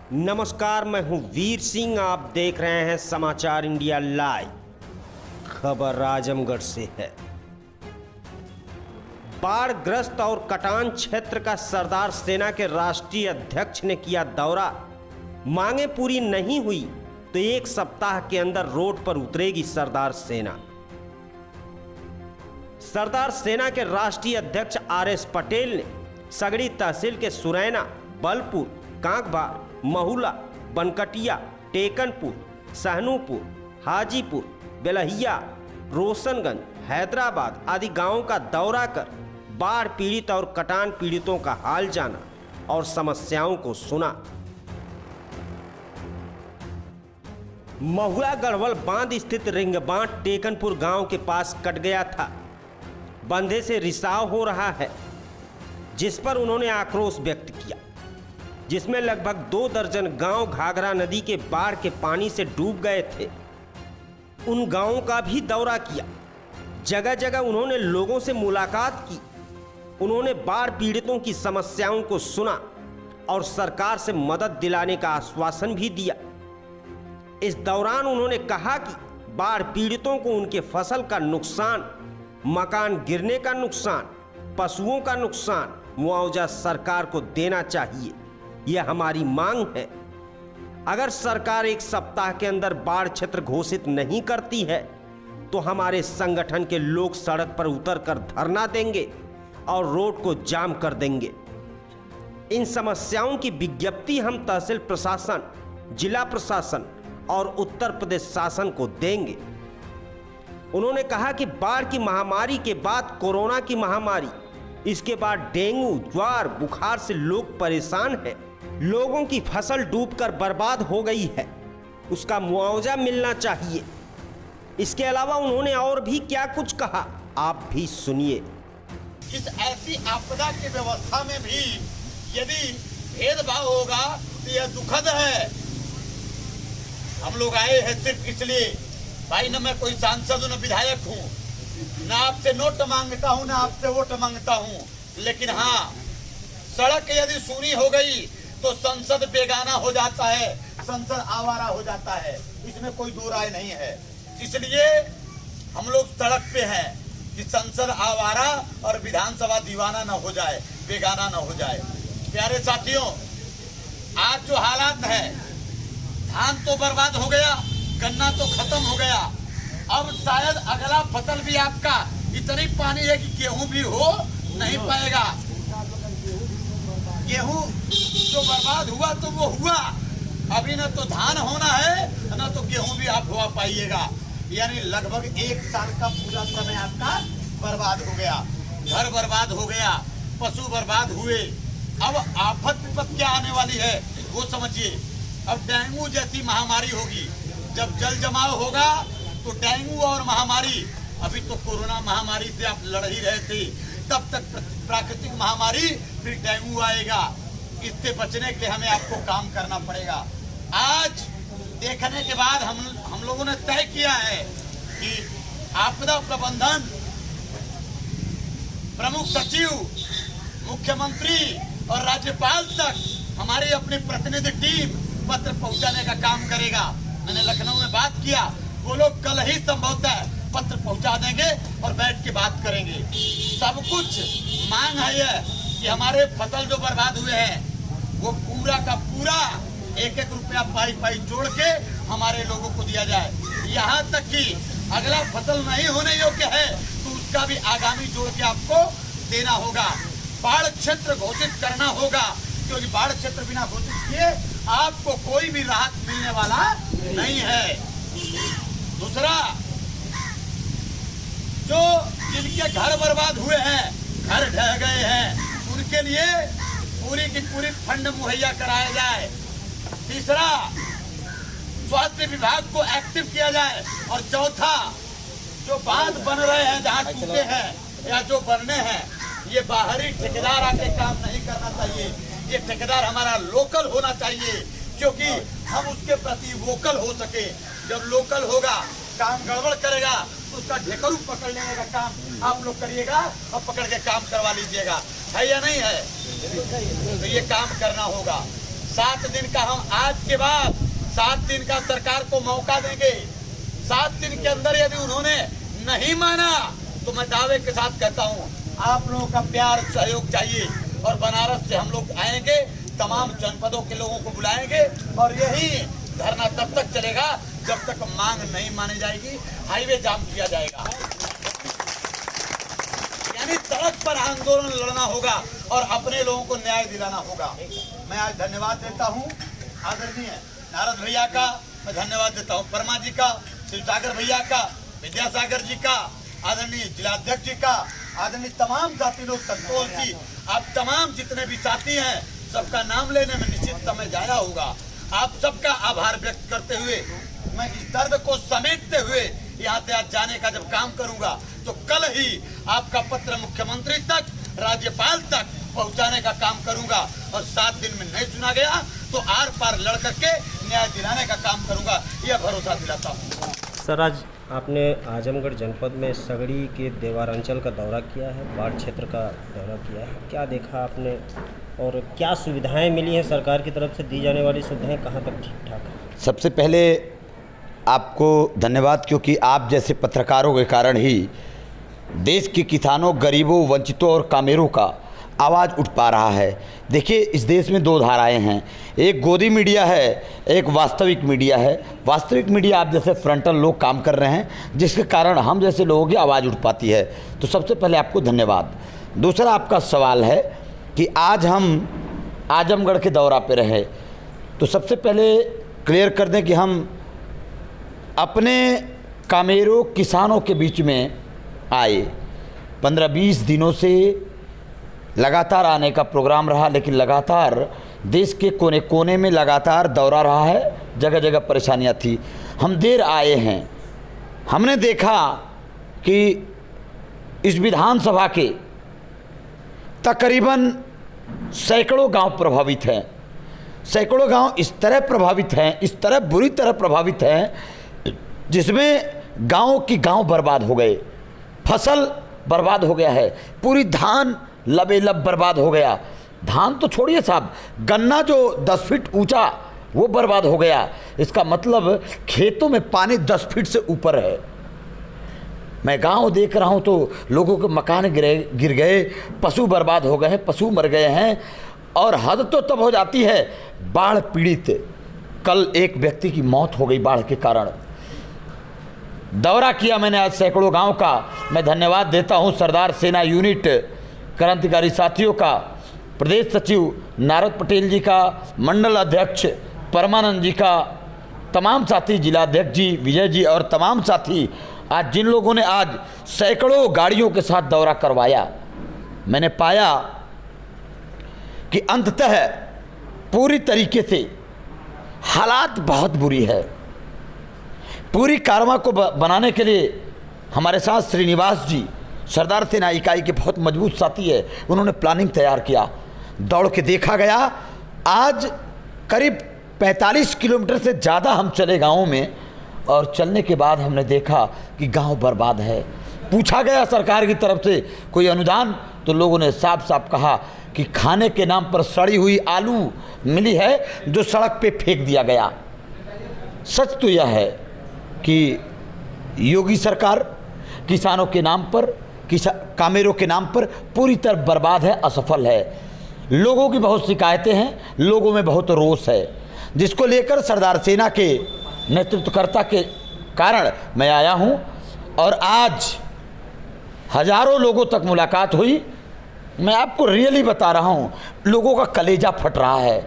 नमस्कार, मैं हूं वीर सिंह। आप देख रहे हैं समाचार इंडिया लाइव। खबर आजमगढ़ से है। बाढ़ग्रस्त और कटान क्षेत्र का सरदार सेना के राष्ट्रीय अध्यक्ष ने किया दौरा। मांगे पूरी नहीं हुई तो एक सप्ताह के अंदर रोड पर उतरेगी सरदार सेना। सरदार सेना के राष्ट्रीय अध्यक्ष आर.एस. पटेल ने सगड़ी तहसील के सुरैना, बलपुर, कांकबार, महुला, बनकटिया, टेकनपुर, सहनूपुर, हाजीपुर, बेलहिया, रोशनगंज, हैदराबाद आदि गांवों का दौरा कर बाढ़ पीड़ित और कटान पीड़ितों का हाल जाना और समस्याओं को सुना। महुआ गढ़वल बांध स्थित रिंगबांध टेकनपुर गांव के पास कट गया था। बंधे से रिसाव हो रहा है, जिस पर उन्होंने आक्रोश व्यक्त किया, जिसमें लगभग 2 दर्जन गांव घाघरा नदी के बाढ़ के पानी से डूब गए थे। उन गांवों का भी दौरा किया। जगह जगह उन्होंने लोगों से मुलाकात की। उन्होंने बाढ़ पीड़ितों की समस्याओं को सुना और सरकार से मदद दिलाने का आश्वासन भी दिया। इस दौरान उन्होंने कहा कि बाढ़ पीड़ितों को उनके फसल का नुकसान, मकान गिरने का नुकसान, पशुओं का नुकसान मुआवजा सरकार को देना चाहिए। यह हमारी मांग है। अगर सरकार एक सप्ताह के अंदर बाढ़ क्षेत्र घोषित नहीं करती है तो हमारे संगठन के लोग सड़क पर उतरकर धरना देंगे और रोड को जाम कर देंगे। इन समस्याओं की विज्ञप्ति हम तहसील प्रशासन, जिला प्रशासन और उत्तर प्रदेश शासन को देंगे। उन्होंने कहा कि बाढ़ की महामारी के बाद कोरोना की महामारी, इसके बाद डेंगू, ज्वार, बुखार से लोग परेशान हैं। लोगों की फसल डूबकर बर्बाद हो गई है, उसका मुआवजा मिलना चाहिए। इसके अलावा उन्होंने और भी क्या कुछ कहा, आप भी सुनिए। इस ऐसी आपदा की व्यवस्था में भी यदि भेदभाव होगा तो यह दुखद है। हम लोग आए हैं सिर्फ इसलिए, भाई न मैं कोई सांसद हूं, न विधायक हूं, न आपसे नोट मांगता हूं, न आपसे वोट मांगता हूं, लेकिन हाँ, सड़क यदि सूनी हो गई तो संसद बेगाना हो जाता है, संसद आवारा हो जाता है। इसमें कोई दो राय नहीं है। इसलिए हम लोग सड़क पे हैं कि संसद आवारा और विधानसभा दीवाना न हो जाए, बेगाना न हो जाए। प्यारे साथियों, आज जो हालात है, धान तो बर्बाद हो गया, गन्ना तो खत्म हो गया। अब शायद अगला फसल भी आपका इतनी पानी है कि गेहूं भी हो नहीं पाएगा। गेहूं जो बर्बाद हुआ तो वो हुआ, अभी न तो धान होना है न तो गेहूं भी आप हो पाइएगा। यानी लगभग 1 साल का पूरा समय आपका बर्बाद हो गया। घर बर्बाद हो गया, पशु बर्बाद हुए। अब आफत विपत क्या आने वाली है वो समझिए। अब डेंगू जैसी महामारी होगी। जब जल जमाव होगा तो डेंगू और महामारी, अभी तो कोरोना महामारी से आप लड़ ही रहे थे, तब तक प्राकृतिक महामारी, फिर डेंगू आएगा। इससे बचने के लिए हमें आपको काम करना पड़ेगा। आज देखने के बाद हम लोगों ने तय किया है कि आपदा प्रबंधन प्रमुख सचिव, मुख्यमंत्री और राज्यपाल तक हमारी अपनी प्रतिनिधि टीम पत्र पहुंचाने का काम करेगा। मैंने लखनऊ में बात किया, वो लोग कल ही संभवतः पत्र पहुंचा देंगे और बैठ के बात करेंगे। सब कुछ मांग है यह कि हमारे फसल जो बर्बाद हुए हैं वो पूरा का पूरा 1-1 रुपया पाई जोड़ के हमारे लोगों को दिया जाए। यहाँ तक कि अगला फसल नहीं होने योग्य है तो उसका भी आगामी जोड़ के आपको देना होगा। बाढ़ क्षेत्र घोषित करना होगा, क्योंकि बाढ़ क्षेत्र बिना घोषित किए आपको कोई भी राहत मिलने वाला नहीं है। दूसरा, जो जिनके घर बर्बाद हुए हैं, घर ढह गए हैं, उनके लिए पूरी की पूरी फंड मुहैया कराया जाए। तीसरा, स्वास्थ्य विभाग को एक्टिव किया जाए। और चौथा, जो बांध बन रहे हैं, जहाँ टूटे हैं या जो बनने हैं, ये बाहरी ठेकेदार आके काम नहीं करना चाहिए। ये ठेकेदार हमारा लोकल होना चाहिए, क्योंकि हम उसके प्रति वोकल हो सके। जब लोकल होगा, काम गड़बड़ करेगा तो उसका ढेकरू पकड़ लेने का काम आप लोग करिएगा और पकड़ के काम करवा लीजिएगा। है या नहीं है? तो ये काम करना होगा। 7 दिन का हम आज के बाद 7 दिन का सरकार को मौका देंगे। 7 दिन के अंदर यदि उन्होंने नहीं माना तो मैं दावे के साथ कहता हूँ आप लोगों का प्यार सहयोग चाहिए और बनारस से हम लोग आएंगे, तमाम जनपदों के लोगों को बुलाएंगे और यही धरना तब तक चलेगा जब तक मांग नहीं मानी जाएगी। हाईवे जाम किया जाएगा, यानी सड़क पर आंदोलन लड़ना होगा और अपने लोगों को न्याय दिलाना होगा। मैं आज धन्यवाद देता हूँ आदरणीय नारद भैया का, मैं धन्यवाद देता हूँ परमा जी का, शिवसागर भैया का, विद्यासागर जी का, आदरणीय जिलाध्यक्ष जी का, आदरणीय तमाम साथी लोग, संतोष जी, आप तमाम जितने भी साथी हैं सबका नाम लेने में निश्चित समय जाना होगा। आप सबका आभार व्यक्त करते हुए मैं इस दर्द को समेटते हुए यहाँ से आज जाने का जब काम करूंगा तो कल ही आपका पत्र मुख्यमंत्री तक, राज्यपाल तक पहुँचाने का काम करूंगा और 7 दिन में नहीं सुना गया तो आर पार लड़ करके न्याय दिलाने का काम करूंगा, यह भरोसा दिलाता हूँ। सर, आज आपने आजमगढ़ जनपद में सगड़ी के देवारांचल का दौरा किया है, बाढ़ क्षेत्र का दौरा किया है, क्या देखा आपने और क्या सुविधाएं मिली हैं? सरकार की तरफ से दी जाने वाली सुविधाएं कहाँ तक ठीक ठाक है? सबसे पहले आपको धन्यवाद, क्योंकि आप जैसे पत्रकारों के कारण ही देश के किसानों, गरीबों, वंचितों और कामेरों का आवाज़ उठ पा रहा है। देखिए, इस देश में 2 धाराएं हैं, एक गोदी मीडिया है, एक वास्तविक मीडिया है। वास्तविक मीडिया आप जैसे फ्रंटल लोग काम कर रहे हैं जिसके कारण हम जैसे लोगों की आवाज़ उठ पाती है, तो सबसे पहले आपको धन्यवाद। दूसरा, आपका सवाल है कि आज हम आजमगढ़ के दौरा पे रहे, तो सबसे पहले क्लियर कर दें कि हम अपने कामेरों, किसानों के बीच में आए। 15-20 दिनों से लगातार आने का प्रोग्राम रहा, लेकिन लगातार देश के कोने कोने में लगातार दौरा रहा है, जगह जगह परेशानियां थी। हम देर आए हैं, हमने देखा कि इस विधानसभा के तकरीबन सैकड़ों गांव प्रभावित हैं। सैकड़ों गांव इस तरह प्रभावित हैं, इस तरह बुरी तरह प्रभावित हैं जिसमें गांव की गांव बर्बाद हो गए, फसल बर्बाद हो गया है, पूरी धान लबेलब बर्बाद हो गया। धान तो छोड़िए साहब, गन्ना जो 10 फीट ऊंचा वो बर्बाद हो गया। इसका मतलब खेतों में पानी 10 फीट से ऊपर है। मैं गांव देख रहा हूं तो लोगों के मकान गिर गए, पशु बर्बाद हो गए हैं, पशु मर गए हैं। और हद तो तब हो जाती है, बाढ़ पीड़ित, कल एक व्यक्ति की मौत हो गई बाढ़ के कारण। दौरा किया मैंने आज सैकड़ों गांव का। मैं धन्यवाद देता हूं सरदार सेना यूनिट क्रांतिकारी साथियों का, प्रदेश सचिव नारद पटेल जी का, मंडल अध्यक्ष परमानंद जी का, तमाम साथी, जिलाध्यक्ष जी, विजय जी और तमाम साथी, आज जिन लोगों ने आज सैकड़ों गाड़ियों के साथ दौरा करवाया, मैंने पाया कि अंततः पूरी तरीके से हालात बहुत बुरी है। पूरी कारवा को बनाने के लिए हमारे साथ श्रीनिवास जी, सरदार सेना इकाई के बहुत मजबूत साथी है, उन्होंने प्लानिंग तैयार किया। दौड़ के देखा गया, आज करीब 45 किलोमीटर से ज़्यादा हम चले गाँव में, और चलने के बाद हमने देखा कि गांव बर्बाद है। पूछा गया सरकार की तरफ से कोई अनुदान, तो लोगों ने साफ साफ कहा कि खाने के नाम पर सड़ी हुई आलू मिली है जो सड़क पे फेंक दिया गया। सच तो यह है कि योगी सरकार किसानों के नाम पर, कामेरों के नाम पर पूरी तरह बर्बाद है, असफल है। लोगों की बहुत शिकायतें हैं, लोगों में बहुत रोष है, जिसको लेकर सरदार सेना के नेतृत्वकर्ता के कारण मैं आया हूं। और आज हजारों लोगों तक मुलाकात हुई। मैं आपको रियली बता रहा हूं, लोगों का कलेजा फट रहा है।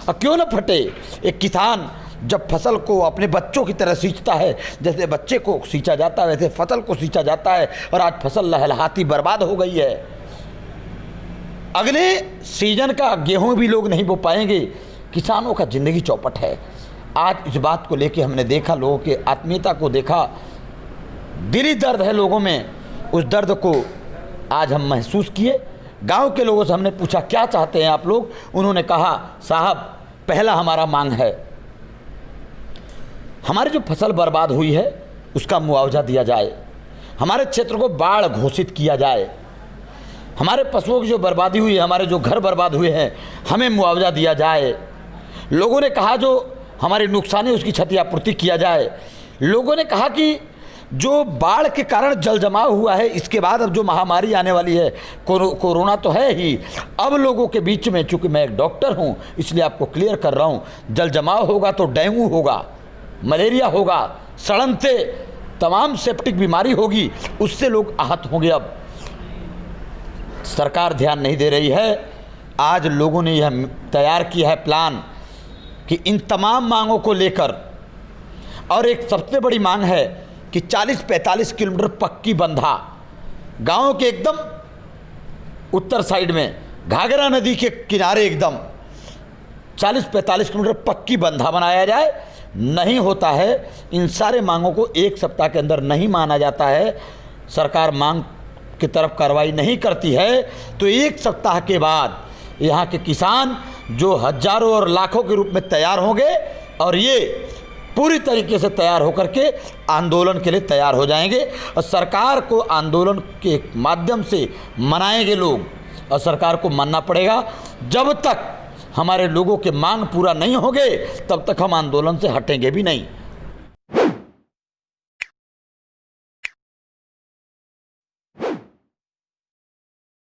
और क्यों ना फटे, एक किसान जब फसल को अपने बच्चों की तरह सींचता है, जैसे बच्चे को सींचा जाता है वैसे फसल को सींचा जाता है, और आज फसल लहलहाती बर्बाद हो गई है। अगले सीजन का गेहूं भी लोग नहीं बो पाएंगे। किसानों का जिंदगी चौपट है। आज इस बात को लेके हमने देखा, लोगों के आत्मीयता को देखा, दिली दर्द है लोगों में। उस दर्द को आज हम महसूस किए। गांव के लोगों से हमने पूछा क्या चाहते हैं आप लोग, उन्होंने कहा साहब पहला हमारा मांग है, हमारी जो फसल बर्बाद हुई है उसका मुआवजा दिया जाए, हमारे क्षेत्र को बाढ़ घोषित किया जाए, हमारे पशुओं की जो बर्बादी हुई है, हमारे जो घर बर्बाद हुए हैं, हमें मुआवजा दिया जाए। लोगों ने कहा जो हमारे नुकसान है उसकी क्षतिपूर्ति किया जाए। लोगों ने कहा कि जो बाढ़ के कारण जल जमाव हुआ है, इसके बाद अब जो महामारी आने वाली है, कोरोना तो है ही, अब लोगों के बीच में, चूँकि मैं एक डॉक्टर हूँ इसलिए आपको क्लियर कर रहा हूँ, जल जमाव होगा तो डेंगू होगा, मलेरिया होगा, सड़न से तमाम सेप्टिक बीमारी होगी, उससे लोग आहत होंगे। अब सरकार ध्यान नहीं दे रही है। आज लोगों ने यह तैयार किया है प्लान कि इन तमाम मांगों को लेकर, और एक सबसे बड़ी मांग है कि 40-45 किलोमीटर पक्की बंधा, गांव के एकदम उत्तर साइड में घाघरा नदी के किनारे एकदम 40-45 किलोमीटर पक्की बंधा बनाया जाए। नहीं होता है, इन सारे मांगों को एक सप्ताह के अंदर नहीं माना जाता है, सरकार मांग की तरफ कार्रवाई नहीं करती है, तो एक सप्ताह के बाद यहाँ के किसान जो हजारों और लाखों के रूप में तैयार होंगे और ये पूरी तरीके से तैयार होकर के आंदोलन के लिए तैयार हो जाएंगे और सरकार को आंदोलन के माध्यम से मनाएंगे लोग, और सरकार को मानना पड़ेगा। जब तक हमारे लोगों के मांग पूरा नहीं होंगे तब तक हम आंदोलन से हटेंगे भी नहीं।